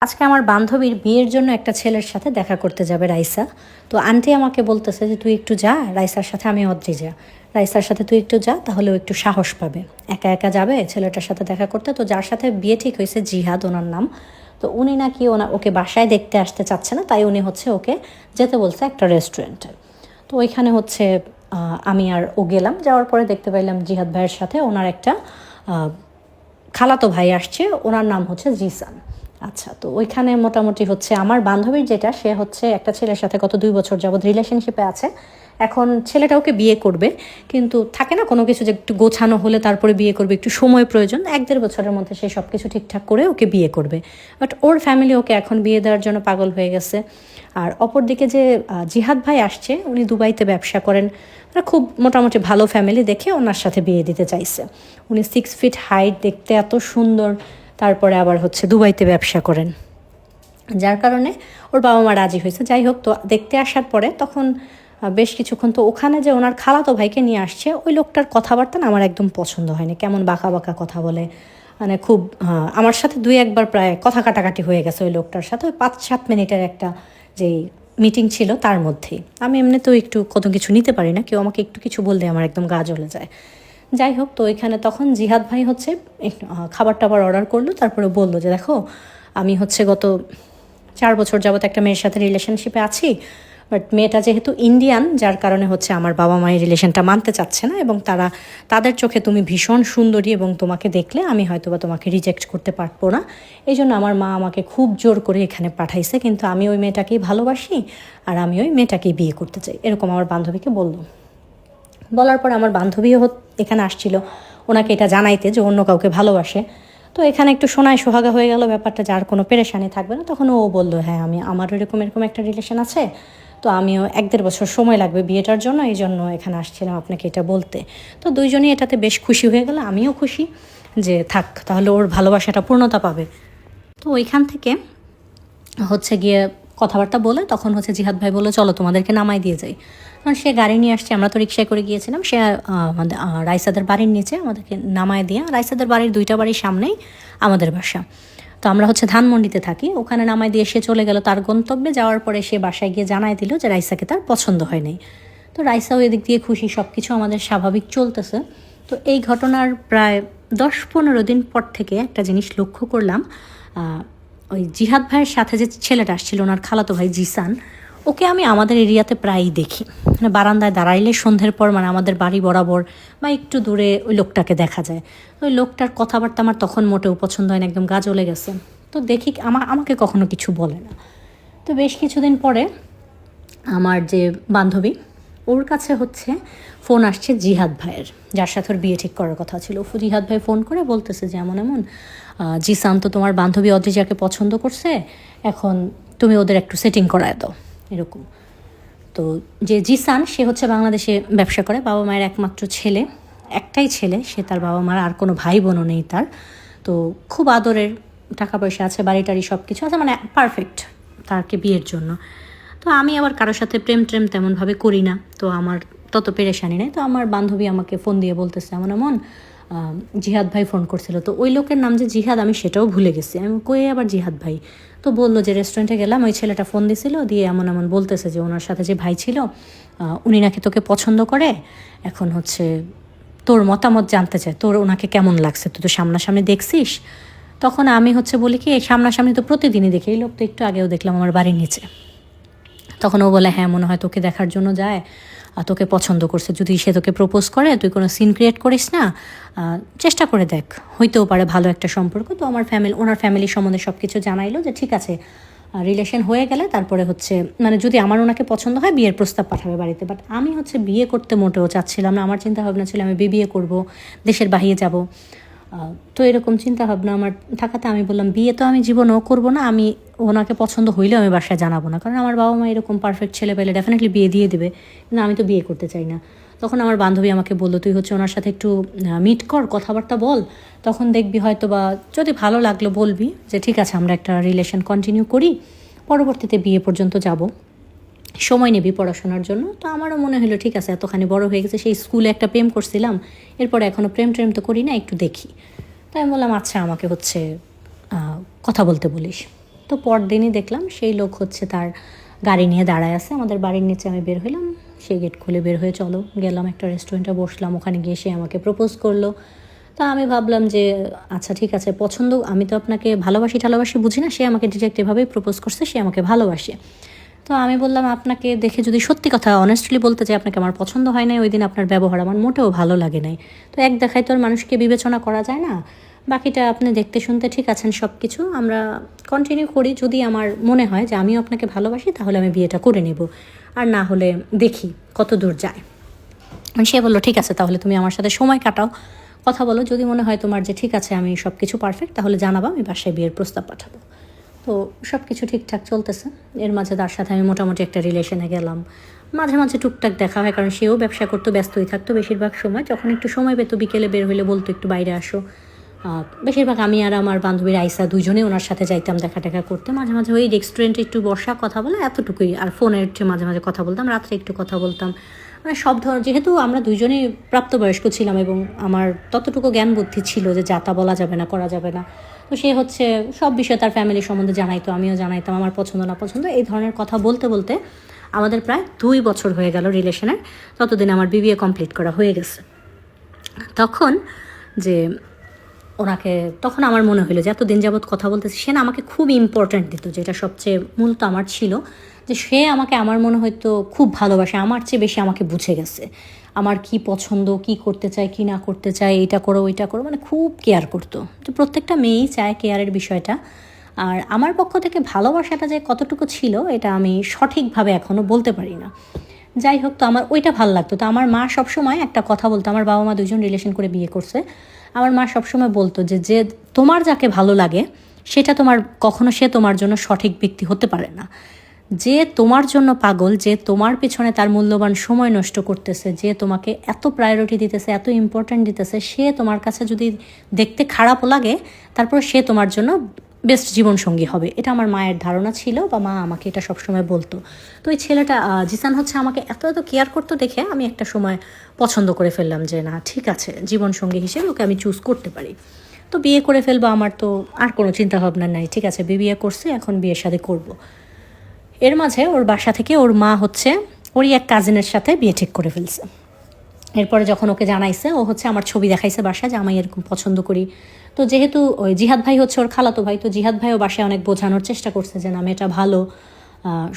আজকে আমার বান্ধবীর বিয়ের জন্য একটা ছেলের সাথে দেখা করতে যাবে রাইসা। তো আন্টি আমাকে বলতেছে যে তুই একটু যা, রাইসার সাথে আমি অদ্রি যা, রাইসার সাথে তুই একটু যা, তাহলে ও একটু সাহস পাবে। একা একা যাবে ছেলেটার সাথে দেখা করতে। তো যার সাথে বিয়ে ঠিক হয়েছে জিহাদ ওনার নাম। তো উনি নাকি ওকে বাসায় দেখতে আসতে চাচ্ছে না, তাই উনি ওকে যেতে বলছে একটা রেস্টুরেন্টে। তো ওইখানে আমি আর ও গেলাম। যাওয়ার পরে দেখতে পাইলাম জিহাদ ভাইয়ের সাথে ওনার একটা খালাতো ভাই আসছে, ওনার নাম জিসান। আচ্ছা, তো ওইখানে মোটামুটি আমার বান্ধবীর যেটা, সে একটা ছেলের সাথে গত 2 বছর যাবৎ রিলেশনশিপে আছে। এখন ছেলেটা ওকে বিয়ে করবে, কিন্তু থাকে না কোনো কিছু যে একটু গোছানো হলে তারপরে বিয়ে করবে, একটু সময় প্রয়োজন। 1-1.5 বছরের মধ্যে সে সব কিছু ঠিকঠাক করে ওকে বিয়ে করবে। বাট ওর ফ্যামিলি ওকে এখন বিয়ে দেওয়ার জন্য পাগল হয়ে গেছে। আর অপরদিকে যে জিহাদ ভাই আসছে, উনি দুবাইতে ব্যবসা করেন। খুব মোটামুটি ভালো ফ্যামিলি দেখে ওনার সাথে বিয়ে দিতে চাইছে। উনি 6 ফিট হাইট, দেখতে এত সুন্দর, তারপরে আবার দুবাইতে ব্যবসা করেন, যার কারণে ওর বাবা মা রাজি হয়েছে। যাই হোক, তো দেখতে আসার পরে তখন বেশ কিছুক্ষণ তো ওখানে যে ওনার খালাতো ভাইকে নিয়ে আসছে, ওই লোকটার কথাবার্তা না আমার একদম পছন্দ হয়নি। কেমন বাঁকা বাঁকা কথা বলে, মানে খুব আমার সাথে 2-1 বার প্রায় কথা কাটাকাটি হয়ে গেছে ওই লোকটার সাথে। ওই 5-7 মিনিটের একটা যেই মিটিং ছিল তার মধ্যেই। আমি এমনিতেও একটু কত কিছু নিতে পারি না, কেউ আমাকে একটু কিছু বললে আমার একদম গা জ্বলে যায়। যাই হোক, তো ওইখানে তখন জিহাদ ভাই খাবার টাবার অর্ডার করলো। তারপরে বললো যে দেখো, আমি গত 4 বছর যাবত একটা মেয়ের সাথে রিলেশনশিপে আছি। বাট মেয়েটা যেহেতু ইন্ডিয়ান, যার কারণে আমার বাবা মায়ের রিলেশনটা মানতে চাচ্ছে না, এবং তাদের চোখে তুমি ভীষণ সুন্দরী, এবং তোমাকে দেখলে আমি হয়তোবা তোমাকে রিজেক্ট করতে পারবো না। এই জন্য আমার মা আমাকে খুব জোর করে এখানে পাঠাইছে, কিন্তু আমি ওই মেয়েটাকেই ভালোবাসি, আর আমি ওই মেয়েটাকেই বিয়ে করতে চাই, এরকম আমার বান্ধবীকে বললো। বলার পর আমার বান্ধবীও এখানে আসছিল ওনাকে এটা জানাইতে যে অন্য কাউকে ভালোবাসে। তো এখানে একটু সোনায় সোহাগা হয়ে গেল ব্যাপারটা, যার কোনো পেরেশানি থাকবে না। তখন ও বললো, হ্যাঁ আমারও এরকম একটা রিলেশন আছে, তো আমিও 1-1.5 বছর সময় লাগবে বিয়েটার জন্য, এই জন্য এখানে আসছিলাম আপনাকে এটা বলতে। তো দুইজনই এটাতে বেশ খুশি হয়ে গেল, আমিও খুশি যে থাক, তাহলে ওর ভালোবাসাটা পূর্ণতা পাবে। তো ওইখান থেকে গিয়ে কথাবার্তা বলে তখন জিহাদ ভাই বললো চলো তোমাদেরকে নামাই দিয়ে যাই। কারণ সে গাড়ি নিয়ে আসছে, আমরা তো রিক্সায় করে গিয়েছিলাম। সে রাইসাদের বাড়ির নিচে আমাদেরকে নামায় দিয়ে, রাইসাদের বাড়ির 2টা বাড়ির সামনেই আমাদের বাসা। তো আমরা ধানমন্ডিতে থাকি, ওখানে নামায় দিয়ে সে চলে গেল তার গন্তব্যে। যাওয়ার পরে সে বাসায় গিয়ে জানাই দিল যে রাইসাকে তার পছন্দ হয়নি। তো রাইসাও এদিক দিয়ে খুশি, সব কিছু আমাদের স্বাভাবিক চলতেছে। তো এই ঘটনার প্রায় 10-15 দিন পর থেকে একটা জিনিস লক্ষ্য করলাম। ওই জিহাদ ভাইয়ের সাথে যে ছেলেটা আসছিল, ওনার খালাতো ভাই জিসান, ওকে আমি আমাদের এরিয়াতে প্রায়ই দেখি। মানে বারান্দায় দাঁড়াইলে সন্ধ্যের পর, মানে আমাদের বাড়ি বরাবর বা একটু দূরে ওই লোকটাকে দেখা যায়। ওই লোকটার কথাবার্তা আমার তখন মোটেও পছন্দ হয় না, একদম গা জ্বলে গেছে। তো দেখি আমাকে কখনো কিছু বলে না। তো বেশ কিছুদিন পরে আমার যে বান্ধবী, ওর কাছে ফোন আসছে জিহাদ ভাইয়ের, যার সাথে ওর বিয়ে ঠিক করার কথা ছিল। জিহাদ ভাই ফোন করে বলতেছে যে এমন এমন, জিসান তো তোমার বান্ধবী অদ্রিজাকে পছন্দ করছে, এখন তুমি ওদের একটু সেটিং করায় দাও, এরকম। তো যে জিসান, সে বাংলাদেশে ব্যবসা করে, বাবা মায়ের একমাত্র ছেলে, একটাই ছেলে, সে তার বাবা মার আর কোনো ভাই বোনও নেই তার। তো খুব আদরের, টাকা পয়সা আছে, বাড়ি টাড়ি সব কিছু আছে, মানে পারফেক্ট তাকে বিয়ের জন্য। তো আমি আবার কারোর সাথে প্রেম তেমনভাবে করি না, তো আমার তত পেরেশানি নেই। তো আমার বান্ধবী আমাকে ফোন দিয়ে বলতেছে এমন এমন, জিহাদ ভাই ফোন করছিল। তো ওই লোকের নাম যে জিহাদ, আমি সেটাও ভুলে গেছি। আমি কই আবার জিহাদ ভাই? তো বললো যে রেস্টুরেন্টে গেলাম, ওই ছেলেটা ফোন দিছিল, দিয়ে এমন এমন বলতেছে যে ওনার সাথে যে ভাই ছিল, উনি নাকি তোকে পছন্দ করে। এখন তোর মতামত জানতে চায়, তোর ওনাকে কেমন লাগছে, তুই তো সামনাসামনি দেখছিস। তখন আমি বলি কি, সামনাসামনি তো প্রতিদিনই দেখি, এই লোক তো একটু আগেও দেখলাম আমার বাড়ির নিচে। তখন ও বলে, হ্যাঁ মনে হয় তোকে দেখার জন্য যায়, তোকে পছন্দ করছে, যদি সে তোকে প্রপোজ করে তুই কোনো সিন ক্রিয়েট করিস না, চেষ্টা করে দেখ, হইতেও পারে ভালো একটা সম্পর্ক। তো ওনার ফ্যামিলির সম্বন্ধে সব কিছু জানাইলো যে ঠিক আছে, রিলেশন হয়ে গেলে তারপরে মানে যদি আমার ওনাকে পছন্দ হয় বিয়ের প্রস্তাব পাঠাবে বাড়িতে। বাট আমি বিয়ে করতে মোটেও চাচ্ছিলাম না, আমার চিন্তা ভাবনা ছিল আমি বিয়ে করব, দেশের বাহিরে যাব। তো এরকম চিন্তা ভাবনা আমার থাকাতে আমি বললাম বিয়ে তো আমি জীবনেও করবো না, আমি ওনাকে পছন্দ হইলেও আমি বাসায় জানাবো না, কারণ আমার বাবা মা এরকম পারফেক্ট ছেলে পেলে ডেফিনেটলি বিয়ে দিয়ে দেবে, কিন্তু আমি তো বিয়ে করতে চাই না। তখন আমার বান্ধবী আমাকে বললো, তুই ওনার সাথে একটু মিট কর, কথাবার্তা বল, তখন দেখবি হয়তো বা যদি ভালো লাগলো বলবি যে ঠিক আছে আমরা একটা রিলেশন কন্টিনিউ করি, পরবর্তীতে বিয়ে পর্যন্ত যাব, সময় নেবি পড়াশোনার জন্য। তো আমারও মনে হলো ঠিক আছে, এতখানি বড় হয়ে গেছে, সেই স্কুলে একটা প্রেম করছিলাম, এরপরে এখনও প্রেম তো করি না, একটু দেখি। তাই আমি বললাম আচ্ছা, আমাকে কথা বলতে বলিস। তো পরদিনই দেখলাম সেই লোক হচ্ছে তার গাড়ি নিয়ে দাঁড়ায় আছে আমাদের বাড়ির নিচে। আমি বের হইলাম, সে গেট খুলে বের হয়ে চলো গেলাম একটা রেস্টুরেন্টে বসলাম, ওখানে গিয়ে সে আমাকে প্রপোজ করলো। তা আমি ভাবলাম যে আচ্ছা ঠিক আছে, পছন্দ, আমি তো আপনাকে ভালোবাসি বুঝি না, সে আমাকে ডিরেক্ট এভাবেই প্রপোজ করছে, সে আমাকে ভালোবাসে। তো আমি বললাম আপনাকে দেখে যদি সত্যি কথা অনেস্টলি বলতে চাই, আপনাকে আমার পছন্দ হয় নাই, ওই দিন আপনার ব্যবহার আমার মোটেও ভালো লাগে নাই। তো এক দেখায় তো আর মানুষকে বিবেচনা করা যায় না, বাকিটা আপনি দেখতে শুনতে ঠিক আছেন, সব কিছু আমরা কন্টিনিউ করি। যদি আমার মনে হয় যে আমিও আপনাকে ভালোবাসি তাহলে আমি বিয়েটা করে নেব, আর না হলে দেখি কত দূর যায়। সে বললো ঠিক আছে, তাহলে তুমি আমার সাথে সময় কাটাও, কথা বলো, যদি মনে হয় তোমার যে ঠিক আছে আমি সব কিছু পারফেক্ট, তাহলে জানাবো, আমি বাসায় বিয়ের প্রস্তাব পাঠাবো। তো সব কিছু ঠিকঠাক চলতেছে। এর মাঝে তার সাথে আমি মোটামুটি একটা রিলেশনে গেলাম। মাঝে মাঝে টুকটাক দেখা হয়, কারণ সেও ব্যবসা করতো, ব্যস্তই থাকতো বেশিরভাগ সময়। যখন একটু সময় পেতো বিকেলে বের হইলে বলতো একটু বাইরে আসো। বেশিরভাগ আমি আর আমার বান্ধবী রাইসা দুজনেই ওনার সাথে যাইতাম দেখা টেকা করতে। মাঝে মাঝে ওই রেস্টুরেন্টে একটু বসা, কথা বলে, এতটুকুই। আর ফোনের মাঝে মাঝে কথা বলতাম, রাত্রে একটু কথা বলতাম। মানে সব ধরনের, যেহেতু আমরা দুইজনেই প্রাপ্তবয়স্ক ছিলাম এবং আমার ততটুকু জ্ঞান বুদ্ধি ছিল যে যাতা বলা যাবে না, করা যাবে না। তো সে হচ্ছে সব বিষয়ে তার ফ্যামিলি সম্বন্ধে জানাইতো, আমিও জানাইতাম আমার পছন্দ না পছন্দ, এই ধরনের কথা বলতে বলতে আমাদের প্রায় 2 বছর হয়ে গেল রিলেশনের। ততদিন আমার বিবিএ কমপ্লিট করা হয়ে গেছে। তখন যে ওনাকে, তখন আমার মনে হলো যে এতদিন যাবৎ কথা বলতেছি, সে না আমাকে খুব ইম্পর্ট্যান্ট দিত, যেটা সবচেয়ে মূলত আমার ছিল, যে সে আমাকে, আমার মনে হয়তো খুব ভালোবাসে, আমার চেয়ে বেশি আমাকে বুঝে গেছে, আমার কি পছন্দ, কি করতে চাই, কি না করতে চাই, এইটা করো ওইটা করো, মানে খুব কেয়ার করতো। তো প্রত্যেকটা মেয়েই চায় কেয়ারের বিষয়টা। আর আমার পক্ষ থেকে ভালোবাসাটা যে কতটুকু ছিল এটা আমি সঠিকভাবে এখনও বলতে পারি না। যাই হোক, তো আমার ওইটা ভালো লাগতো। তো আমার মা সবসময় একটা কথা বলতো, আমার বাবা মা দুজন রিলেশন করে বিয়ে করছে। আমার মা সবসময় বলতো যে যে তোমার যাকে ভালো লাগে সেটা তোমার, কখনো সে তোমার জন্য সঠিক ব্যক্তি হতে পারে না। যে তোমার জন্য পাগল, যে তোমার পেছনে তার মূল্যবান সময় নষ্ট করতেছে, যে তোমাকে এত প্রায়োরিটি দিতেছে, এত ইম্পর্ট্যান্ট দিতেছে, সে তোমার কাছে যদি দেখতে খারাপও লাগে, তারপর সে তোমার জন্য বেস্ট জীবনসঙ্গী হবে। এটা আমার মায়ের ধারণা ছিল, বা মা আমাকে এটা সবসময় বলতো। তো এই ছেলেটা জিসান হচ্ছে আমাকে এত এত কেয়ার করতো দেখে আমি একটা সময় পছন্দ করে ফেললাম যে না ঠিক আছে, জীবনসঙ্গী হিসেবে ওকে আমি চুজ করতে পারি। তো বিয়ে করে ফেলবো, আমার তো আর কোনো চিন্তাভাবনা নাই। ঠিক আছে, বিয়ে করছে, এখন বিয়ের সাথে করবো। এর মাঝে ওর বাসা থেকে ওর মা হচ্ছে ওরই এক কাজিনের সাথে বিয়ে ঠিক করে ফেলছে। এরপরে যখন ওকে জানাইছে, ও হচ্ছে আমার ছবি দেখাইছে বাসায় যে আমি এরকম পছন্দ করি। তো যেহেতু ওই জিহাদ ভাই হচ্ছে ওর খালাতো ভাই, তো জিহাদ ভাইও বাসায় অনেক বোঝানোর চেষ্টা করছে যে না মেয়েটা ভালো,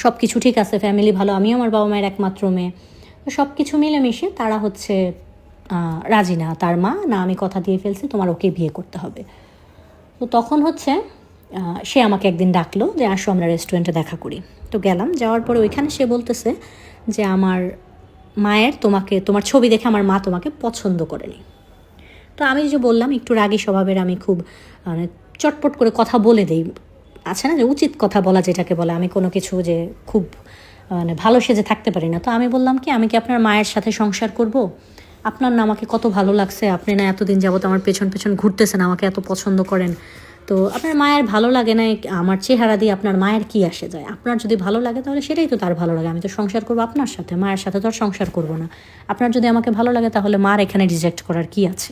সব কিছু ঠিক আছে, ফ্যামিলি ভালো, আমিও আমার বাবা মায়ের একমাত্র মেয়ে। তো সব কিছু মিলেমিশে তারা হচ্ছে রাজি না, তার মা না, আমি কথা দিয়ে ফেলছি, তোমার ওকে বিয়ে করতে হবে। তো তখন হচ্ছে সে আমাকে একদিন ডাকলো যে আসো আমরা রেস্টুরেন্টে দেখা করি। তো গেলাম, যাওয়ার পরে ওইখানে সে বলতেছে যে আমার মায়ের, তোমার ছবি দেখে আমার মা তোমাকে পছন্দ করেনি। তো আমি যে বললাম একটু রাগী স্বভাবের, আমি খুব মানে চটপট করে কথা বলে দিই, আছে না যে উচিত কথা বলা যেটাকে বলে, আমি কোনো কিছু যে খুব মানে ভালো সেজে থাকতে পারি না। তো আমি বললাম কি, আমি কি আপনার মায়ের সাথে সংসার করব? আপনার না আমাকে কত ভালো লাগছে, আপনি না এতদিন যাবত আমার পেছন পেছন ঘুরতেছেন, আমাকে এত পছন্দ করেন, তো আপনার মায়ের ভালো লাগে না, আমার চেহারা দিয়ে আপনার মায়ের কি আসে যায়? আপনার যদি ভালো লাগে তাহলে সেটাই তো তার ভালো লাগে, আমি তো সংসার করবো আপনার সাথে, মায়ের সাথে তো আর সংসার করবো না। আপনার যদি আমাকে ভালো লাগে তাহলে মার এখানে রিজেক্ট করার কি আছে?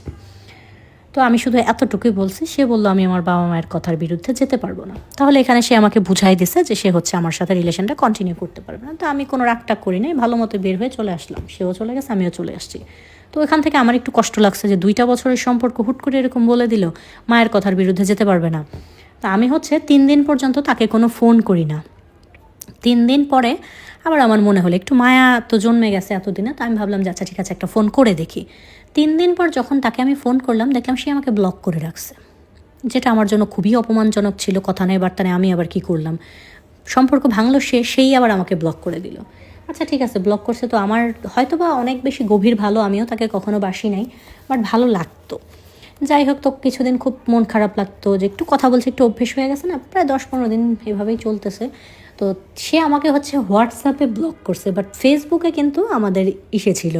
তো আমি শুধু এতটুকুই বলছি। সে বললো আমি আমার বাবা মায়ের কথার বিরুদ্ধে যেতে পারবো না। তাহলে এখানে সে আমাকে বুঝাই দিছে যে সে হচ্ছে আমার সাথে রিলেশনটা কন্টিনিউ করতে পারবে না। তো আমি কোনো রাগটাগ করি নাই, ভালো মতো বের হয়ে চলে আসলাম। সেও চলে গেছে, আমিও চলে আসছি। তো এখান থেকে আমার একটু কষ্ট লাগছে যে 2 বছরের সম্পর্ক হুট করে এরকম বলে দিল মায়ের কথার বিরুদ্ধে যেতে পারবে না। তা আমি হচ্ছে 3 দিন পর্যন্ত তাকে কোনো ফোন করি না। 3 দিন পরে আবার আমার মনে হলো একটু মায়া তো জন্মে গেছে এতদিনে, তো আমি ভাবলাম যে আচ্ছা ঠিক আছে একটা ফোন করে দেখি। 3 দিন পর যখন তাকে আমি ফোন করলাম, দেখলাম সে আমাকে ব্লক করে রাখছে, যেটা আমার জন্য খুবই অপমানজনক ছিল। কথা নেই বার্তা নেই, আমি আবার কি করলাম, সম্পর্ক ভাঙলো সেই আবার আমাকে ব্লক করে দিল। আচ্ছা ঠিক আছে, ব্লক করছে তো আমার হয়তো বা অনেক বেশি গভীর ভালো, আমিও তাকে কখনো বাসি নাই, বাট ভালো লাগতো। যাই হোক, তো কিছুদিন খুব মন খারাপ লাগতো যে একটু কথা বলছে, একটু অভ্যেস হয়ে গেছে না, প্রায় 10-15 দিন এভাবেই চলতেছে। তো সে আমাকে হচ্ছে হোয়াটসঅ্যাপে ব্লক করছে, বাট ফেসবুকে কিন্তু আমাদের ছিল,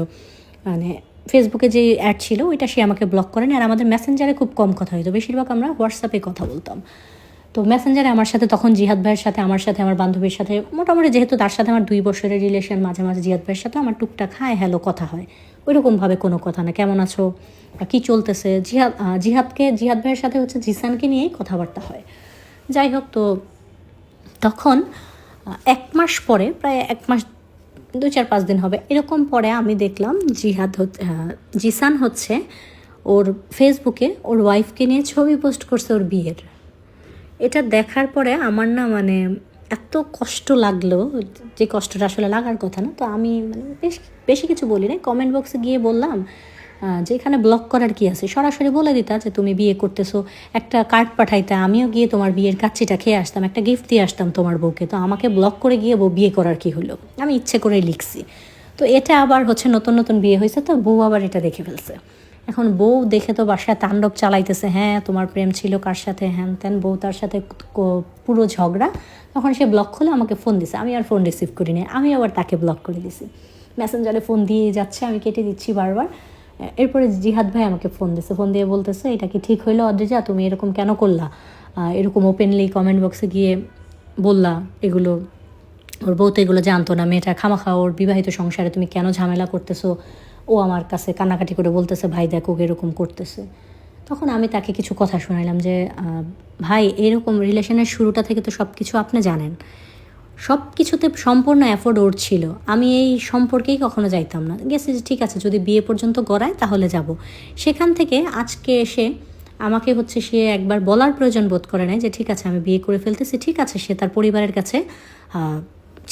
মানে ফেসবুকে যে অ্যাড ছিল ওইটা সে আমাকে ব্লক করেনি। আর আমাদের মেসেঞ্জারে খুব কম কথা হতো, বেশিরভাগ আমরা হোয়াটসঅ্যাপে কথা বলতাম। তো মেসেঞ্জারে আমার সাথে তখন জিহাদ ভাইয়ের সাথে, আমার সাথে, আমার বান্ধবীর সাথে, মোটামুটি যেহেতু তার সাথে আমার 2 বছরের রিলেশন, মাঝে মাঝে জিহাদ ভাইয়ের সাথে আমার টুকটাক হাই হ্যালো কথা হয়, ওইরকমভাবে কোনো কথা না, কেমন আছো, কী চলতেছে। জিহাদ ভাইয়ের সাথে হচ্ছে জিসানকে নিয়েই কথাবার্তা হয়। যাই হোক, তো তখন 1 মাস পরে, প্রায় 1 মাস 2-4-5 দিন হবে এরকম পরে আমি দেখলাম জিসান হচ্ছে ওর ফেসবুকে ওর ওয়াইফকে নিয়ে ছবি পোস্ট করছে ওর বিয়ের। এটা দেখার পরে আমার না মানে এত কষ্ট লাগলো, যে কষ্টটা আসলে লাগার কথা না। তো আমি মানে বেশি কিছু বলি না, কমেন্ট বক্সে গিয়ে বললাম যে এখানে ব্লক করার কি আছে, সরাসরি বলে দিতা যে তুমি বিয়ে করতেছো, একটা কার্ড পাঠাইতা, আমিও গিয়ে তোমার বিয়ের কাচ্চিটা খেয়ে আসতাম, একটা গিফট দিয়ে আসতাম তোমার বউকে। তো আমাকে ব্লক করে গিয়ে বিয়ে করার কি হলো, আমি ইচ্ছে করে লিখছি। তো এটা আবার হচ্ছে নতুন নতুন বিয়ে হয়েছে, তো বউ আবার এটা দেখে ফেলছে। এখন বউ দেখে তো বাসায় তাণ্ডব চালাইতেছে, হ্যাঁ তোমার প্রেম ছিল কার সাথে, হ্যান ত্যান, বউ তার সাথে পুরো ঝগড়া। তখন সে ব্লক খুলে আমাকে ফোন দিছে, আমি আর ফোন রিসিভ করিনি, আমি আবার তাকে ব্লক করে দিছি। মেসেঞ্জারে ফোন দিয়ে যাচ্ছে, আমি কেটে দিচ্ছি বারবার। এরপরে জিহাদ ভাই আমাকে ফোন দিছে, ফোন দিয়ে বলতেছে এটা কি ঠিক হইলো অদ্রিজা, তুমি এরকম কেন করলা, এরকম ওপেনলি কমেন্ট বক্সে গিয়ে বললা এগুলো, ওর বউ তো এগুলো জানতো না, মেয়েটা খামাখা ওর বিবাহিত সংসারে তুমি কেন ঝামেলা করতেছো। ও আমার কাছে কান্নাকাটি করে বলতেছে ভাই দেখো এরকম করতেছে। তখন আমি তাকে কিছু কথা শোনাইলাম যে ভাই এরকম রিলেশনের শুরুটা থেকে তো সব কিছু আপনি জানেন, সব কিছুতে সম্পূর্ণ অ্যাফোর্ড ওর ছিল, আমি এই সম্পর্কেই কখনো যাইতাম না। গেছি যে ঠিক আছে যদি বিয়ে পর্যন্ত গড়ায় তাহলে যাব। সেখান থেকে আজকে এসে আমাকে হচ্ছে সে একবার বলার প্রয়োজন বোধ করে নাই যে ঠিক আছে আমি বিয়ে করে ফেলতেছি, ঠিক আছে সে তার পরিবারের কাছে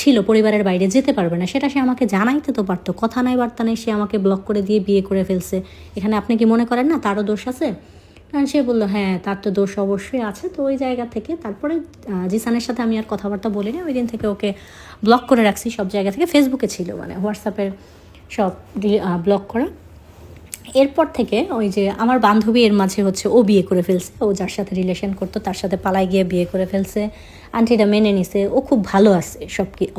ছিল, পরিবারের বাইরে যেতে পারবে না, সেটা সে আমাকে জানাইতে তো পারতো। কথা নাই বার্তা নেই, সে আমাকে ব্লক করে দিয়ে বিয়ে করে ফেলছে। এখানে আপনি কি মনে করেন না তারও দোষ আছে? কারণ সে বললো হ্যাঁ তার তো দোষ অবশ্যই আছে। তো ওই জায়গা থেকে তারপরে জিসানের সাথে আমি আর কথাবার্তা বলিনি, ওই দিন থেকে ওকে ব্লক করে রাখছি সব জায়গা থেকে। ফেসবুকে ছিল মানে হোয়াটসঅ্যাপের সব ব্লক করা। এরপর থেকে ওই যে আমার বান্ধবী এর মাঝে হচ্ছে ও বিয়ে করে ফেলছে, ও যার সাথে রিলেশন করতো তার সাথে পালায় গিয়ে বিয়ে করে ফেলছে। আন্টিটা মেনে নিছে, ও খুব ভালো আছে,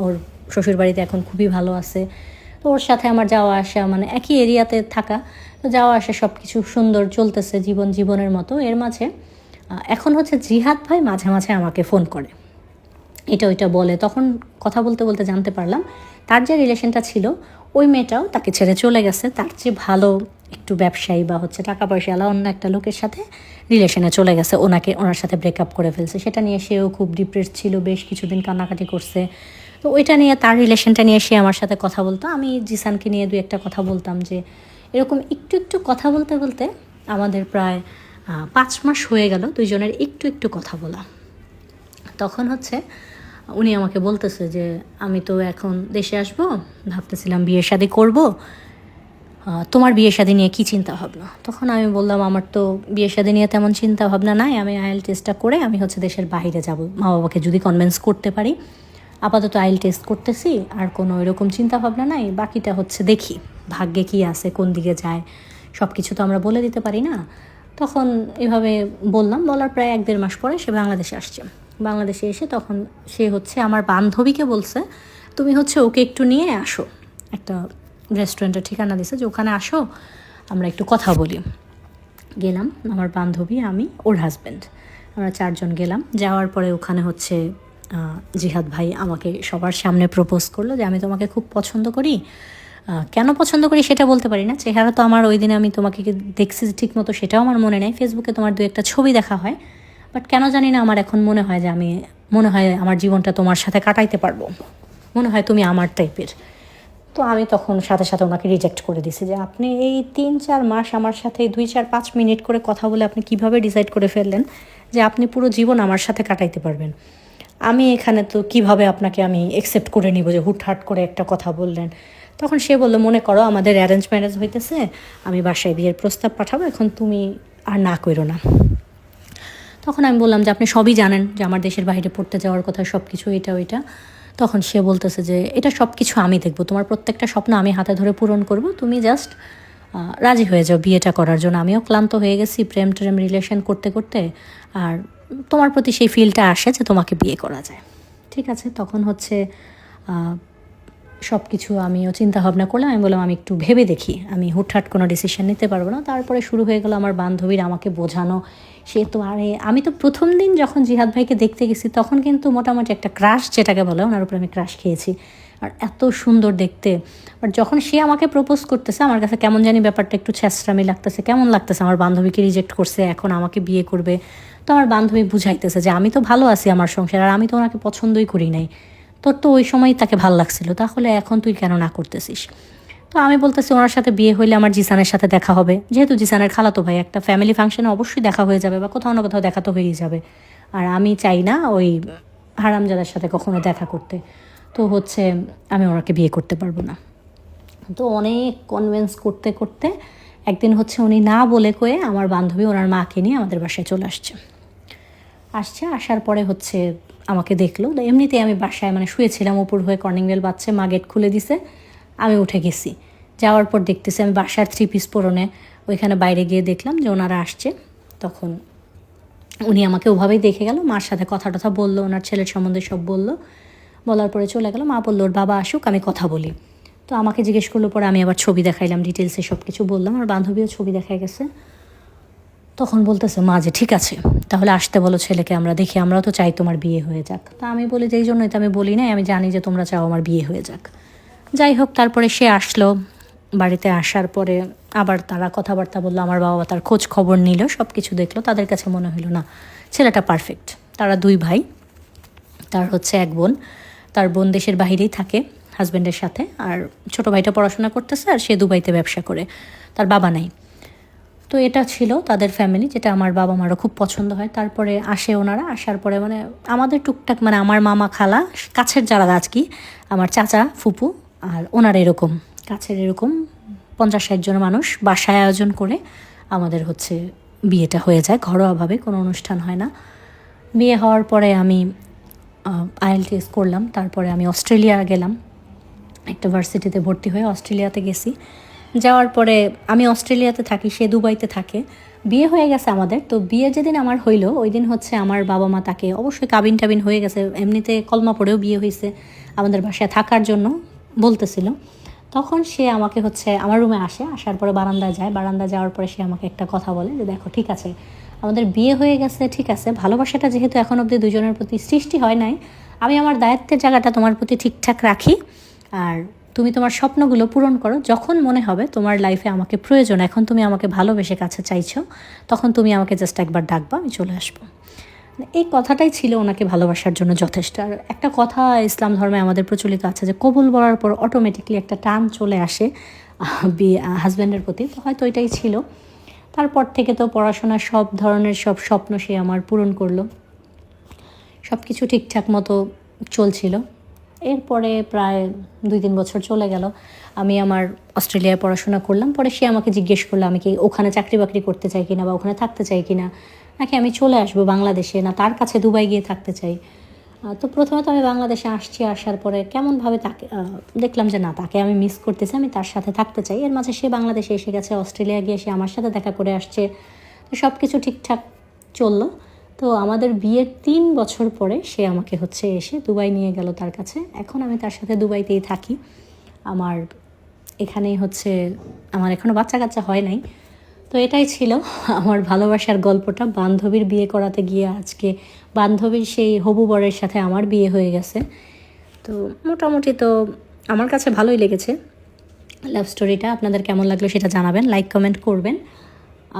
ওর শ্বশুরবাড়িতে এখন খুবই ভালো আছে। তো ওর সাথে আমার যাওয়া আসা মানে একই এরিয়াতে থাকা, তো যাওয়া আসা সব কিছু সুন্দর চলতেছে, জীবনের মতো। এর মাঝে এখন হচ্ছে জিহাদ ভাই মাঝে মাঝে আমাকে ফোন করে, এটা ওইটা বলে। তখন কথা বলতে বলতে জানতে পারলাম তার যে রিলেশনটা ছিল ওই মেয়েটাও তাকে ছেড়ে চলে গেছে, তার যে ভালো একটু ব্যবসায়ী বা হচ্ছে টাকা পয়সাওয়ালা অন্য একটা লোকের সাথে রিলেশনে চলে গেছে, ওনার সাথে ব্রেকআপ করে ফেলছে। সেটা নিয়ে সেও খুব ডিপ্রেস ছিল, বেশ কিছুদিন কান্নাকাটি করছে। তো ওইটা নিয়ে, তার রিলেশনটা নিয়ে সে আমার সাথে কথা বলতো, আমি জিসানকে নিয়ে 2-1টা কথা বলতাম। যে এরকম একটু একটু কথা বলতে বলতে আমাদের প্রায় 5 মাস হয়ে গেল দুইজনের একটু একটু কথা বলা। তখন হচ্ছে উনি আমাকে বলতেছে যে আমি তো এখন দেশে আসবো, ভাবতেছিলাম বিয়ে শাদী করবো, তোমার বিয়ে শাদী নিয়ে কী চিন্তা ভাবনা? তখন আমি বললাম আমার তো বিয়ে শাদী নিয়ে তেমন চিন্তা ভাবনা নাই, আমি আইএল টেস্টটা করে আমি হচ্ছে দেশের বাইরে যাব, মা বাবাকে যদি কনভিন্স করতে পারি। আপাতত আইএল টেস্ট করতেছি, আর কোনো এরকম চিন্তা ভাবনা নাই, বাকিটা হচ্ছে দেখি ভাগ্যে কী আছে, কোন দিকে যায়, সব কিছু তো আমরা বলে দিতে পারি না। তখন এভাবে বললাম, বলার প্রায় 1-1.5 মাস পরে সে বাংলাদেশে আসছে। বাংলাদেশে এসে তখন সে হচ্ছে আমার বান্ধবীকে বলছে তুমি হচ্ছে ওকে একটু নিয়ে আসো, একটা রেস্টুরেন্টের ঠিকানা দিছে যে ওখানে আসো আমরা একটু কথা বলি। গেলাম, আমার বান্ধবী, আমি, ওর হাজব্যান্ড, আমরা 4 জন গেলাম। যাওয়ার পরে ওখানে হচ্ছে জিহাদ ভাই আমাকে সবার সামনে প্রপোজ করলো যে আমি তোমাকে খুব পছন্দ করি। কেন পছন্দ করি সেটা বলতে পারি না, চেহারা তো আমার ওই দিনে আমি তোমাকে দেখছি ঠিক মতো সেটাও আমার মনে নেই, ফেসবুকে তোমার 2-1টা ছবি দেখা হয়, বাট কেন জানি না আমার এখন মনে হয় যে মনে হয় আমার জীবনটা তোমার সাথে কাটাইতে পারবো, মনে হয় তুমি আমার টাইপের। তো আমি তখন সাথে সাথে ওনাকে রিজেক্ট করে দিছি যে আপনি এই 3-4 মাস আমার সাথে 2-4-5 মিনিট করে কথা বলে আপনি কিভাবে ডিসাইড করে ফেললেন যে আপনি পুরো জীবন আমার সাথে কাটাইতে পারবেন? আমি এখানে তো কিভাবে আপনাকে আমি অ্যাকসেপ্ট করে নিব যে হুটহাট করে একটা কথা বললেন? তখন সে বললো মনে করো আমাদের অ্যারেঞ্জ ম্যারেজ হইতেছে, আমি বাসায় বিয়ের প্রস্তাব পাঠাবো, এখন তুমি আর না করো না। তখন আমি বললাম যে আপনি সবই জানেন যে আমার দেশের বাইরে পড়তে যাওয়ার কথা, সব কিছু এটা ওইটা। তখন সে বলতেছে যে এটা সব কিছু আমি দেখবো, তোমার প্রত্যেকটা স্বপ্ন আমি হাতে ধরে পূরণ করব, তুমি জাস্ট রাজি হয়ে যাও বিয়েটা করার জন্য। আমিও ক্লান্ত হয়ে গেছি প্রেম রিলেশন করতে করতে, আর তোমার প্রতি সেই ফিলটা আসে যে তোমাকে বিয়ে করা যায়। ঠিক আছে, তখন হচ্ছে সব কিছু আমিও চিন্তা ভাবনা করলাম। আমি বললাম আমি একটু ভেবে দেখি, আমি হুটহাট কোনো ডিসিশন নিতে পারবো না। তারপরে শুরু হয়ে গেল আমার বান্ধবীর আমাকে বোঝানো, সে তো আমি তো প্রথম দিন যখন জিহাদ ভাইকে দেখতে গেছি তখন কিন্তু মোটামুটি একটা ক্রাশ যেটাকে বলে ওনার উপরে আমি ক্রাশ খেয়েছি। আর এত সুন্দর দেখতে। বাট যখন সে আমাকে প্রপোজ করতেছে আমার কাছে কেমন জানি ব্যাপারটা একটু ছ্যাঁচড়ামি লাগতেছে, কেমন লাগতেছে আমার বান্ধবীকে রিজেক্ট করছে, এখন আমাকে বিয়ে করবে। তো আমার বান্ধবী বুঝাইতেছে যে আমি তো ভালো আছি আমার সংসার, আর আমি তো ওনাকে পছন্দই করি নাই, তোর তো ওই সময়ই তাকে ভাল লাগছিল, তাহলে এখন তুই কেন না করতেছিস। তো আমি বলতেছি ওনার সাথে বিয়ে হইলে আমার জিসানের সাথে দেখা হবে, যেহেতু জিসানের খালাতো ভাই, একটা ফ্যামিলি ফাংশনে অবশ্যই দেখা হয়ে যাবে বা কোথাও না কোথাও দেখা তো হয়েই যাবে। আর আমি চাই না ওই হারামজাদার সাথে কখনো দেখা করতে, তো হচ্ছে আমি ওনাকে বিয়ে করতে পারবো না। তো অনেক কনভিন্স করতে করতে একদিন হচ্ছে উনি না বলে কয়ে আমার বান্ধবী ওনার মাকে নিয়ে আমাদের বাসায় চলে আসার পরে হচ্ছে আমাকে দেখলো। এমনিতে আমি বাসায় মানে শুয়েছিলাম উপর হয়ে, কর্নিং বেল বাজছে, মা গেট খুলে দিছে, আমি উঠে গেছি। যাওয়ার পর দেখতেছি আমি বাসার 3 পিস পরনে ওইখানে বাইরে গিয়ে দেখলাম যে ওনারা আসছে। তখন উনি আমাকে ওভাবেই দেখে গেল, মার সাথে কথা টথা বললো, ওনার ছেলের সম্বন্ধে সব বললো, বলার পরে চলে গেল। মা বললো ওর বাবা আসুক আমি কথা বলি। তো আমাকে জিজ্ঞেস করলো, পরে আমি আবার ছবি দেখাইলাম, ডিটেলসে সব কিছু বললাম, আর বান্ধবীও ছবি দেখাই গেছে। তখন বলতেছে মা যে ঠিক আছে তাহলে আসতে বলো ছেলেকে, আমরা দেখি, আমরাও তো চাই তোমার বিয়ে হয়ে যাক। তা আমি বলি যে এই জন্যই তো আমি বলি নাই, আমি জানি যে তোমরা চাও আমার বিয়ে হয়ে যাক। যাই হোক, তারপরে সে আসলো। বাড়িতে আসার পরে আবার তারা কথাবার্তা বললো, আমার বাবা তার খোঁজ খবর নিল, সব কিছু দেখলো, তাদের কাছে মনে হলো না ছেলেটা পারফেক্ট। তারা 2 ভাই, তার হচ্ছে এক বোন, তার বোন দেশের বাহিরেই থাকে হাজব্যান্ডের সাথে, আর ছোটো ভাইটা পড়াশোনা করতেছে, আর সে দুবাইতে ব্যবসা করে, তার বাবা নাই। তো এটা ছিল তাদের ফ্যামিলি, যেটা আমার বাবা মারও খুব পছন্দ হয়। তারপরে আসে ওনারা, আসার পরে মানে আমাদের টুকটাক মানে আমার মামা খালা কাছের যারা আজ কি আমার চাচা ফুপু আর ওনারা এরকম কাছের এরকম 50-60 জন মানুষ বাসায় আয়োজন করে আমাদের হচ্ছে বিয়েটা হয়ে যায় ঘরোয়াভাবে, কোনো অনুষ্ঠান হয় না। বিয়ে হওয়ার পরে আমি IELTS করলাম, তারপরে আমি অস্ট্রেলিয়া গেলাম, একটা ভার্সিটিতে ভর্তি হয়ে অস্ট্রেলিয়াতে গেছি। যাওয়ার পরে আমি অস্ট্রেলিয়াতে থাকি, সে দুবাইতে থাকে। বিয়ে হয়ে গেছে আমাদের। তো বিয়ে যেদিন আমার হইলো ওই দিন হচ্ছে আমার বাবা মা তাকে, অবশ্যই কাবিন টাবিন হয়ে গেছে, এমনিতে কলমা পড়েও বিয়ে হয়েছে, আমাদের বাসায় থাকার জন্য বলতেছিল। তখন সে আমাকে হচ্ছে আমার রুমে আসে, আসার পরে বারান্দায় যায়, বারান্দায় যাওয়ার পরে সে আমাকে একটা কথা বলে যে দেখো ঠিক আছে আমাদের বিয়ে হয়ে গেছে, ঠিক আছে, ভালোবাসাটা যেহেতু এখন অবধি দুজনের প্রতি সৃষ্টি হয় নাই, আমি আমার দায়িত্বের জায়গাটা তোমার প্রতি ঠিকঠাক রাখি, আর তুমি তোমার স্বপ্নগুলো পূরণ করো, যখন মনে হবে তোমার লাইফে আমাকে প্রয়োজন, এখন তুমি আমাকে ভালোবেসে কাছে চাইছো, তখন তুমি আমাকে জাস্ট একবার ডাকবা, আমি চলে আসবো। এই কথাটাই ছিল ওনাকে ভালোবাসার জন্য যথেষ্ট। আর একটা কথা ইসলাম ধর্মে আমাদের প্রচলিত আছে যে কবুল বলার পর অটোমেটিকলি একটা টান চলে আসে হাজব্যান্ডের প্রতি, তো হয়তো এটাই ছিল। তারপর থেকে তো পড়াশোনার সব ধরনের সব স্বপ্ন সে আমার পূরণ করলো, সব কিছু ঠিকঠাক মতো চলছিল। এরপরে প্রায় 2-3 বছর চলে গেল, আমি আমার অস্ট্রেলিয়ায় পড়াশোনা করলাম। পরে সে আমাকে জিজ্ঞেস করলো আমি কি ওখানে চাকরি বাকরি করতে চাই কিনা বা ওখানে থাকতে চাই কিনা, নাকি আমি চলে আসবো বাংলাদেশে, না তার কাছে দুবাই গিয়ে থাকতে চাই। তো প্রথমে তো আমি বাংলাদেশে আসছি, আসার পরে কেমনভাবে তাকে দেখলাম যে না, তাকে আমি মিস করতেছি, আমি তার সাথে থাকতে চাই। এর মাঝে সে বাংলাদেশে এসে গেছে, অস্ট্রেলিয়া গিয়ে সে আমার সাথে দেখা করে আসছে, তো সব কিছু ঠিকঠাক চললো। তো আমাদের বিয়ের 3 বছর পরে সে আমাকে হচ্ছে এসে দুবাই নিয়ে গেল তার কাছে। এখন আমি তার সাথে দুবাইতেই থাকি। আমার এখানেই হচ্ছে, আমার এখনও বাচ্চা কাচ্চা হয় নাই। তো এটাই ছিল আমার ভালোবাসার গল্পটা। বান্ধবীর বিয়ে করাতে গিয়ে আজকে বান্ধবীর সেই হবু বরের সাথে আমার বিয়ে হয়ে গেছে। তো মোটামুটি তো আমার কাছে ভালোই লেগেছে লাভ স্টোরিটা। আপনাদের কেমন লাগলো সেটা জানাবেন, লাইক কমেন্ট করবেন।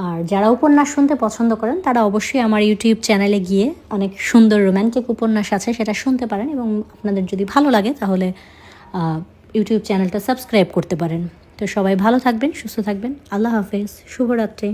আর যারা উপন্যাস শুনতে পছন্দ করেন তারা অবশ্যই আমার ইউটিউব চ্যানেলে গিয়ে অনেক সুন্দর রোম্যান্টিক উপন্যাস আছে, সেটা শুনতে পারেন, এবং আপনাদের যদি ভালো লাগে তাহলে ইউটিউব চ্যানেলটা সাবস্ক্রাইব করতে পারেন। তো সবাই ভালো থাকবেন, সুস্থ থাকবেন, আল্লাহ হাফেজ, শুভরাত্রি।